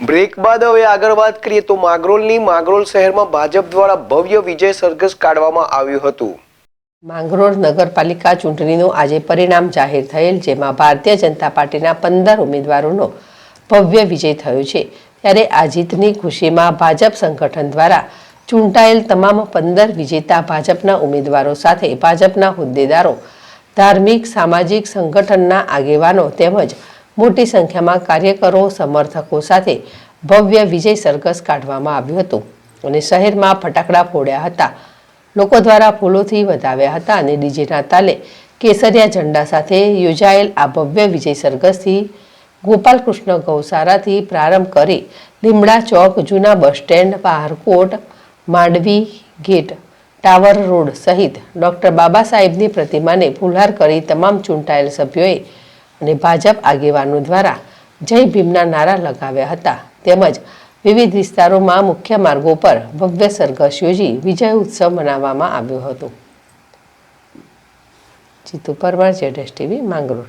Break બાદ હવે આગળ વાત કરીએ તો માંગરોળ શહેરમાં ભાજપ દ્વારા ભવ્ય વિજય સરઘસ કાઢવામાં આવ્યું હતું। માંગરોળ નગરપાલિકા ચૂંટણીનું આજે પરિણામ જાહેર થયેલ, જેમાં ભારતીય જનતા પાર્ટીના 15 ઉમેદવારોનો ભવ્ય વિજય થયો છે। ત્યારે આ જીતની ખુશીમાં ભાજપ સંગઠન દ્વારા ચૂંટાયેલ તમામ 15 વિજેતા ભાજપના ઉમેદવારો સાથે ભાજપના હોદ્દેદારો, ધાર્મિક સામાજિક સંગઠનના આગેવાનો તેમજ મોટી સંખ્યામાં કાર્યકરો, સમર્થકો સાથે ભવ્ય વિજય સરઘસ કાઢવામાં આવ્યું હતું અને શહેરમાં ફટાકડા ફોડ્યા હતા, લોકો દ્વારા ફૂલોથી વધાવ્યા હતા અને ડીજેના તાલે કેસરિયા ઝંડા સાથે યોજાયેલ આ ભવ્ય વિજય સરઘસથી ગોપાલકૃષ્ણ ગૌશાળાથી પ્રારંભ કરી લીમડા ચોક, જૂના bus stand, Paharkot, Mandvi gate, tower road સહિત ડૉક્ટર બાબા સાહેબની પ્રતિમાને ફૂલહાર કરી તમામ ચૂંટાયેલ સભ્યોએ અને ભાજપ આગેવાનો દ્વારા જય ભીમના નારા લગાવ્યા હતા તેમજ વિવિધ વિસ્તારોમાં મુખ્ય માર્ગો પર ભવ્ય સરઘસ યોજી વિજય ઉત્સવ મનાવવામાં આવ્યો હતો। જીતુ પરમાર, ZSTV, માંગરોળ।